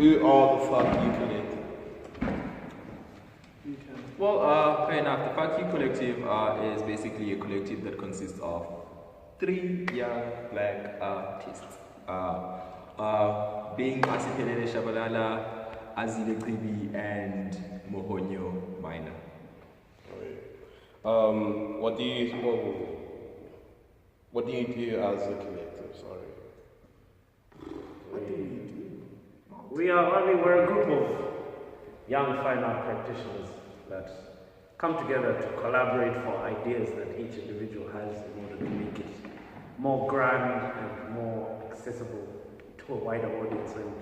Who are the Fuck You Collective? Well, fair enough. The Fuck You Collective is basically a collective that consists of 3 young black artists. Being Simphiwe Bala, Azile Kribi, and Mohonyo Minor. What do you do as a collective? Sorry. What do we do? We're a group of young fine art practitioners that come together to collaborate for ideas that each individual has in order to make it more grand and more accessible to a wider audience. And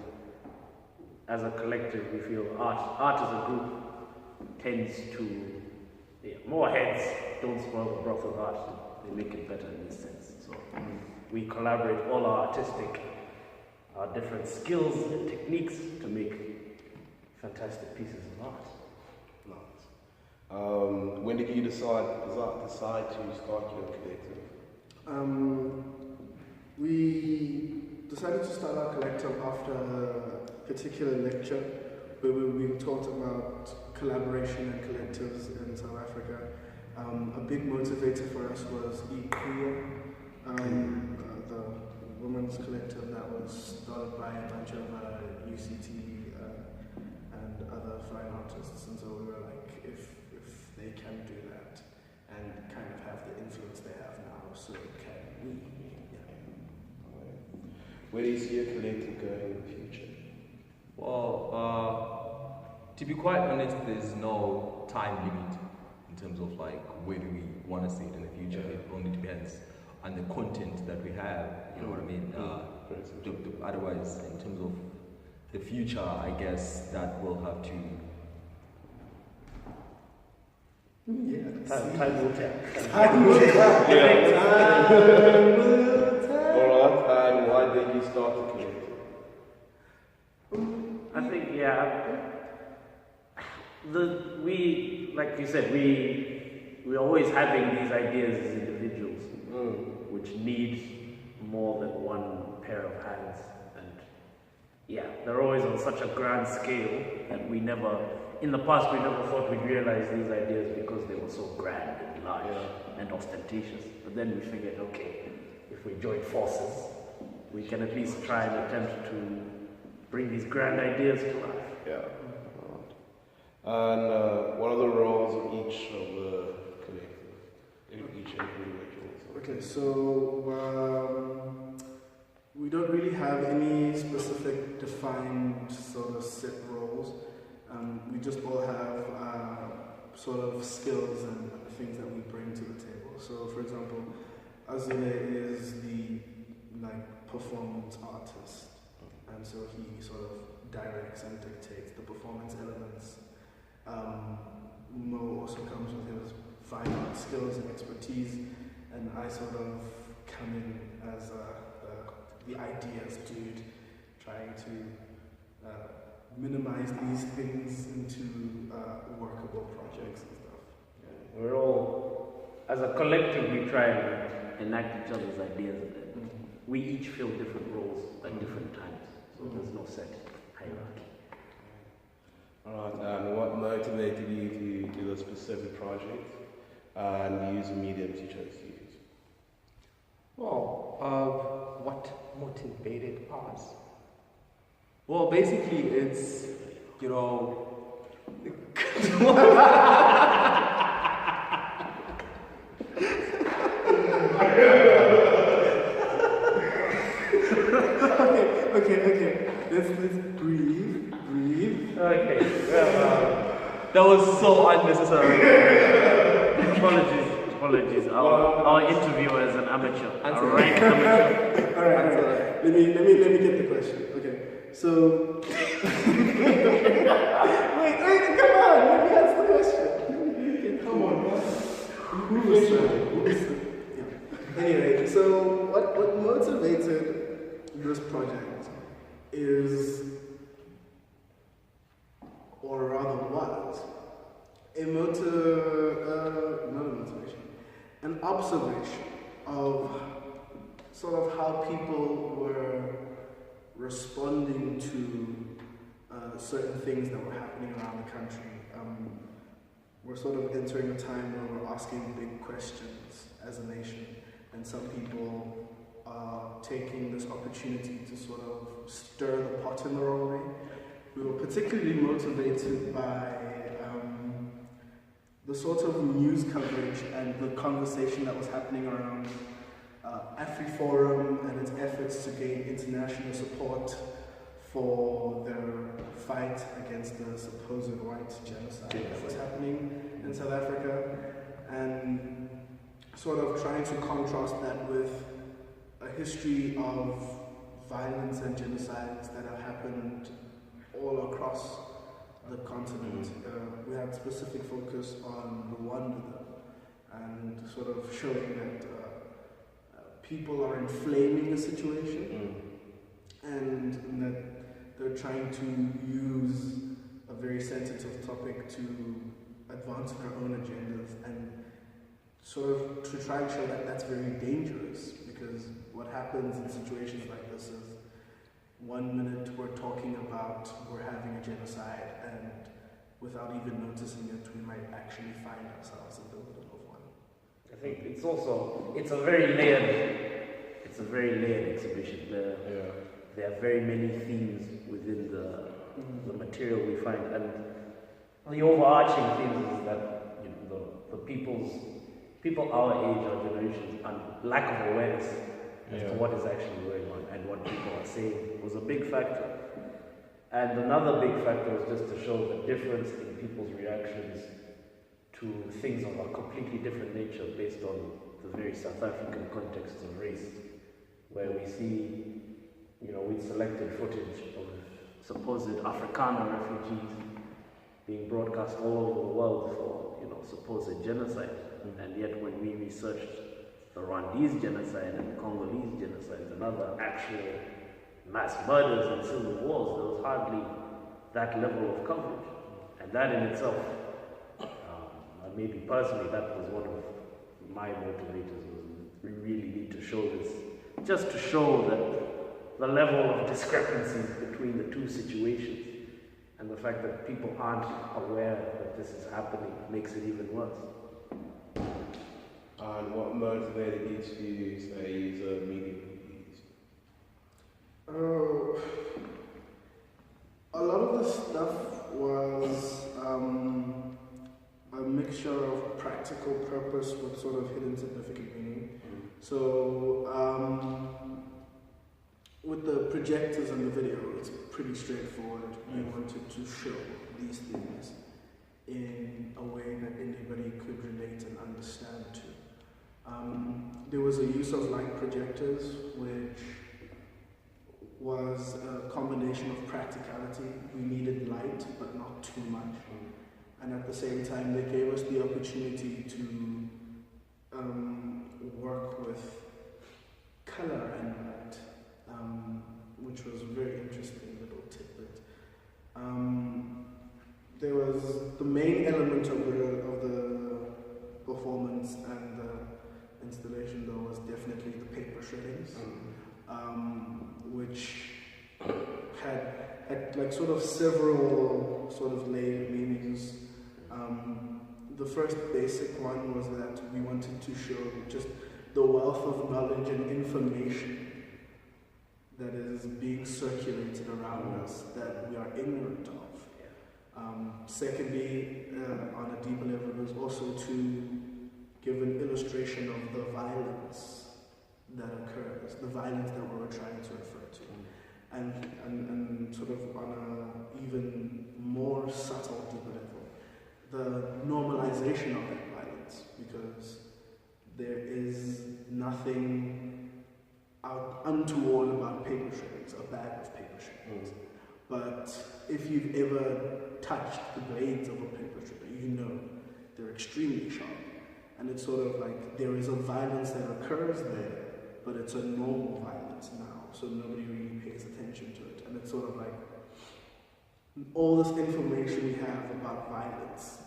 as a collective, we feel art as a group tends to, more heads don't spoil the broth of art, they make it better in this sense. So we collaborate all our artistic, our different skills and techniques to make fantastic pieces of art. Nice. When did you decide to start your collective? We decided to start our collective after a particular lecture where we were being taught about collaboration and collectives in South Africa. A big motivator for us was eQueer, the women's collective that was started by a bunch of UCT and other fine artists, and so we were like, if they can do that and kind of have the influence they have now, so can we. Where do you see your collective going in the future? Well, to be quite honest, there's no time limit in terms of like where do we want to see it in the future. It only depends on the content that we have, you know what I mean? Otherwise, in terms of the future, I guess that will have to... Time will tell. Alright, and why did you start the collective? I think, like you said, we're always having these ideas as individuals, which need more than one pair of hands. And they're always on such a grand scale that we never, in the past, we never thought we'd realize these ideas because they were so grand and large and ostentatious. But then we figured, okay, if we join forces, we can at least try and attempt to bring these grand ideas to life. Yeah. And what are the roles of each of the collective, each individual? Okay, so we don't really have any specific defined sort of set roles. We just all have sort of skills and things that we bring to the table. So, for example, Azule is the performance artist, and so he sort of directs and dictates the performance elements. Mo also comes with his fine art skills and expertise, and I sort of come in as the ideas dude, trying to minimize these things into workable projects and stuff. We're all, as a collective, we try and enact each other's ideas. We each fill different roles at different times, so there's no set hierarchy. Alright, and what motivated you to do a specific project and use the mediums you chose to use? Well, what motivated us? Well, basically it's, you know... Okay. Let's breathe. Okay. That was so unnecessary. Apologies. Our interviewer is an amateur. A rank amateur. Alright. Let me get the question. Okay. So wait, come on, let me ask the question. Come on, Anyway, so what motivated this project is, or rather was, an observation of sort of how people were responding to certain things that were happening around the country. We're sort of entering a time where we're asking big questions as a nation, and some people are taking this opportunity to sort of stir the pot in the wrong way. We were particularly motivated by the sort of news coverage and the conversation that was happening around AfriForum and its efforts to gain international support for their fight against the supposed white genocide that was happening in South Africa, and sort of trying to contrast that with a history of violence and genocides that have happened all across the continent. We had specific focus on Rwanda and sort of showing that people are inflaming the situation and that they're trying to use a very sensitive topic to advance their own agendas, and sort of to try and show that that's very dangerous, because what happens in situations like this is 1 minute we're talking about we're having a genocide, and without even noticing it, we might actually find ourselves in the middle of one. I think it's a very layered exhibition. There are very many themes within the material we find, and the overarching themes is that, you know, the people our age, our generations, and lack of awareness as to what is actually going on and what people are saying was a big factor. And another big factor was just to show the difference in people's reactions to things of a completely different nature based on the very South African context of race, where we see, you know, we selected footage of supposed Afrikaner refugees being broadcast all over the world for, you know, supposed genocide. And yet when we researched the Rwandese genocide and the Congolese genocide and other actual mass murders and civil wars, there was hardly that level of coverage. And that in itself, maybe personally, that was one of my motivators, was we really need to show this, just to show that the level of discrepancies between the two situations and the fact that people aren't aware that this is happening makes it even worse. And what motivated you to say use a medium you used? A lot of the stuff was a mixture of practical purpose with sort of hidden significant meaning. So with the projectors and the video, it's pretty straightforward. We wanted to show these things in a way that anybody could relate and understand to. There was a use of light projectors, which was a combination of practicality. We needed light, but not too much. And at the same time, they gave us the opportunity to work with color and light, which was a very interesting little tidbit. There was the main element of the performance and the installation, though, was definitely the paper shreddings, which had like sort of several sort of layered meanings. The first basic one was that we wanted to show just the wealth of knowledge and information that is being circulated around us that we are ignorant of. Secondly, on a deeper level, was also to give an illustration of the violence that occurs, the violence that we were trying to refer to, and sort of on an even more subtle, deeper level, the normalization of that violence, because there is nothing untoward about paper shreddings, a bag of paper shreddings. But if you've ever touched the blades of a paper shredder, you know they're extremely sharp. And it's sort of like there is a violence that occurs there, but it's a normal violence now, so nobody really pays attention to it. And it's sort of like all this information we have about violence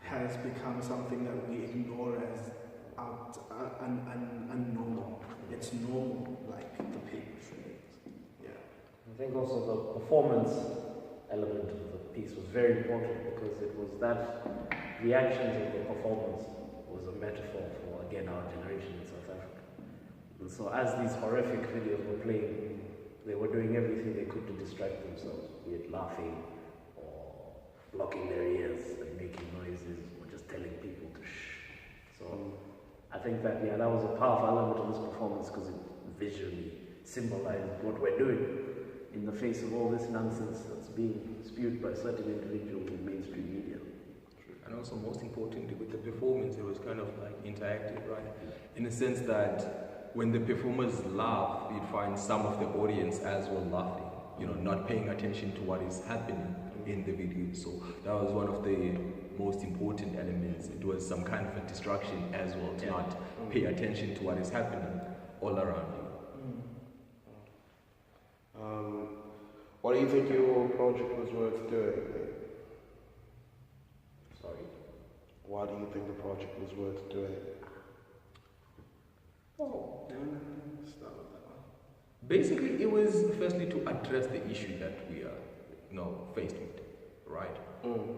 has become something that we ignore as unnormal. It's normal, like the paper shreddings. Yeah. I think also the performance element of the piece was very important because it was that the actions of the performance was a metaphor for, again, our generation in South Africa. And so as these horrific videos were playing, they were doing everything they could to distract themselves, be it laughing or blocking their ears and making noises or just telling people to shh. So I think that, yeah, that was a powerful element of this performance because it visually symbolized what we're doing in the face of all this nonsense that's being spewed by certain individuals in mainstream media. And also, most importantly, with the performance, it was kind of like interactive, right? In the sense that when the performers laugh, you'd find some of the audience as well laughing, you know, not paying attention to what is happening in the video. So that was one of the most important elements. It was some kind of a distraction as well, to not pay attention to what is happening all around you. What do you think your project was worth doing? Sorry? Why do you think the project was worth doing? Oh, Start with that one. Basically, it was firstly to address the issue that we are, faced with, right?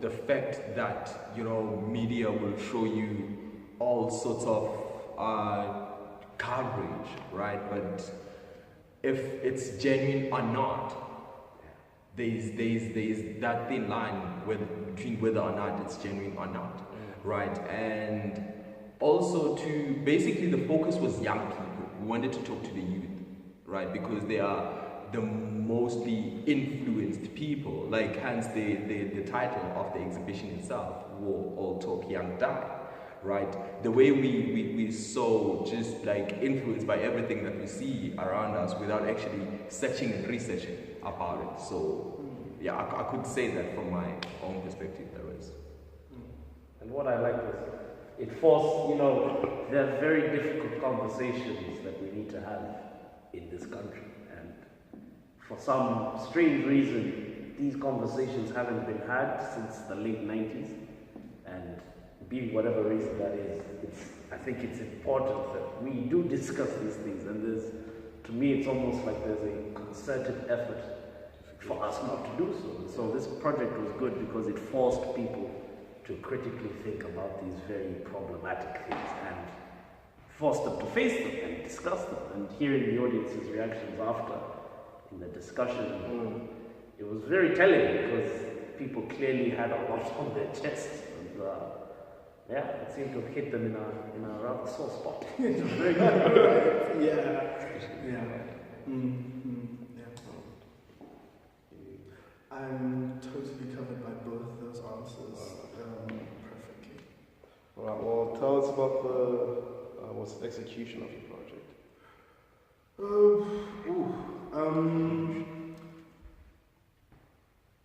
The fact that, media will show you all sorts of coverage, right? But if it's genuine or not, there's that thin line between whether or not it's genuine or not, right? And also basically the focus was young people. We wanted to talk to the youth, right? Because they are the mostly influenced people, like hence the title of the exhibition itself, War All Talk Young Die, right? The way we so just like influenced by everything that we see around us without actually searching and researching about it. So yeah, I could say that from my own perspective there was. And what I like was it forced, there are very difficult conversations that we need to have in this country. And for some strange reason, these conversations haven't been had since the late 90s. And be whatever reason that is, I think it's important that we do discuss these things. And to me, it's almost like there's a concerted effort for us not to do so. And so this project was good because it forced people to critically think about these very problematic things and forced them to face them and discuss them. And hearing the audience's reactions after in the discussion, it was very telling because people clearly had a lot on their chests. And it seemed to have hit them in a rather sore spot. It was very good. Yeah. I'm totally covered by both those answers perfectly. All right, well, tell us about what's the execution of your project?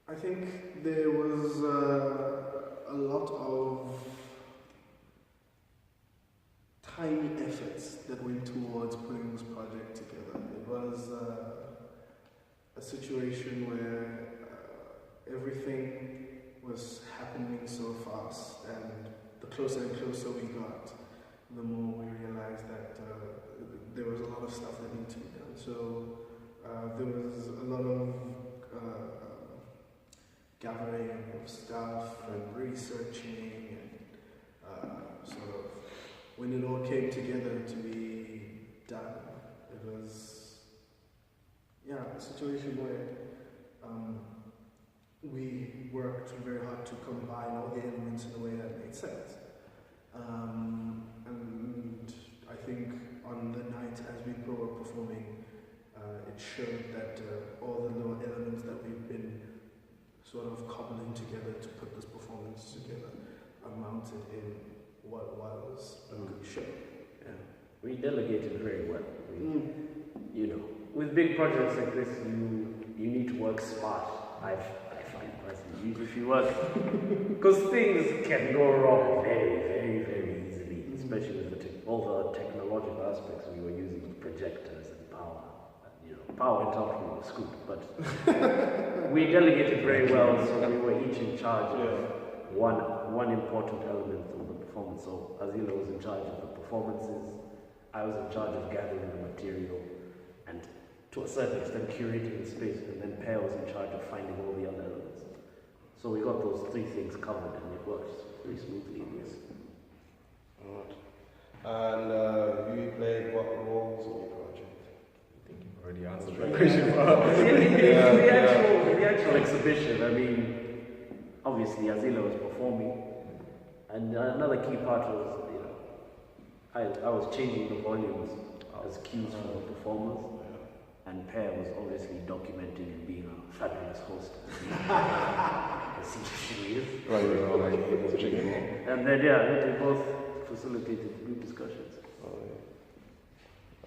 I think there was a lot of tiny efforts that went towards putting this project together. It was a situation where everything was happening so fast, and the closer and closer we got, the more we realized that there was a lot of stuff that needed to be done. So there was a lot of gathering of stuff and researching, and sort of when it all came together to be done, it was a situation where we worked very hard to combine all the elements in a way that made sense. And I think on the night as we were performing, it showed that all the little elements that we've been sort of cobbling together to put this performance together amounted in what was a good show. Yeah. We delegated very well. With big projects like this, you need to work smart. I find personally, if you work, because things can go wrong very, very, very easily, especially with all the technological aspects we were using, with projectors and power. Power went out from the scoop, but we delegated very well, so we were each in charge of one important element of the performance. So Azila was in charge of the performances, I was in charge of gathering the material, and to a certain extent curating the space, and then Per was in charge of finding all the other elements. So we got those three things covered, and it worked very smoothly. Yes. Alright. And you played what roles in your project? I think you've already answered Right. that question. The actual exhibition, I mean, obviously Azila was performing, and another key part was, you know, I was changing the volumes as cues for the performers, and Per was obviously documenting and being a fabulous host. As he is. Right. And then, they both facilitated group discussions.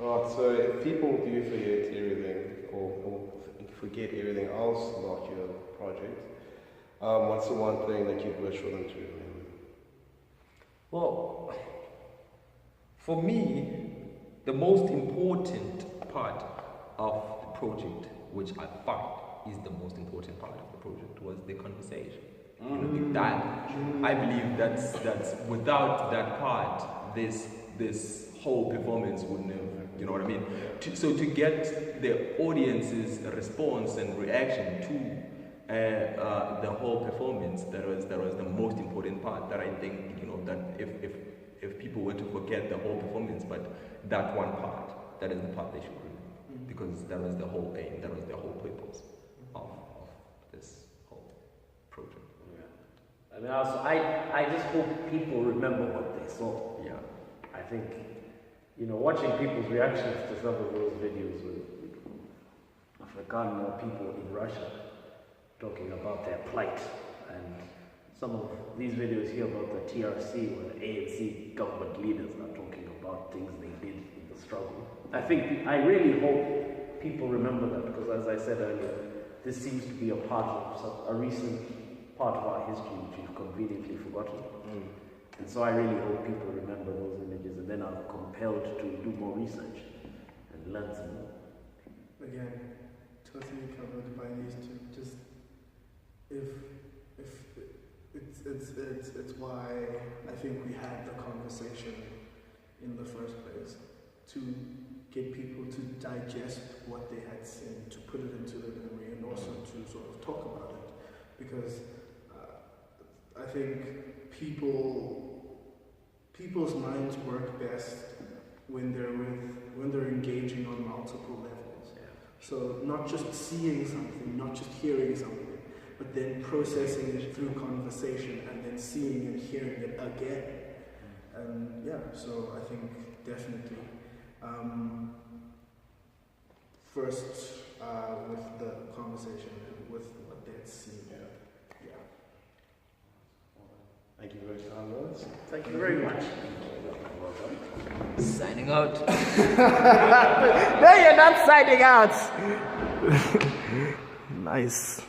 Alright, so if people do forget everything or forget everything else about your project, what's the one thing that you'd wish for them to remember? Well, for me, the most important part of the project, which I find is the most important part of the project, was the conversation. You know, the dialogue. I believe that's without that part, this whole performance wouldn't have. You know what I mean? To get the audience's response and reaction to the whole performance, that was the most important part. That I think, you know, that if people were to forget the whole performance, but that one part, that is the part they should remember, because that was the whole aim, that was the whole purpose of this whole project. Yeah. I mean, also, I just hope people remember what they saw. Yeah. I think, you know, watching people's reactions to some of those videos with African people in Russia talking about their plight, and some of these videos here about the TRC or the ANC government leaders are talking about things they did in the struggle. I really hope people remember that, because as I said earlier, this seems to be a part of a recent part of our history which we've conveniently forgotten. And so I really hope people remember those images and then are compelled to do more research and learn some more. Again, totally covered by these two. Just if it's why I think we had the conversation in the first place, to get people to digest what they had seen, to put it into their memory, and also to sort of talk about it, because I think people's minds work best when they're engaging on multiple levels. Yeah. So not just seeing something, not just hearing something, but then processing it through conversation and then seeing and hearing it again. And so I think definitely first with the conversation and with what they had seen. Thank you very much. Thank you very much. Signing out. No, you're not signing out. Nice.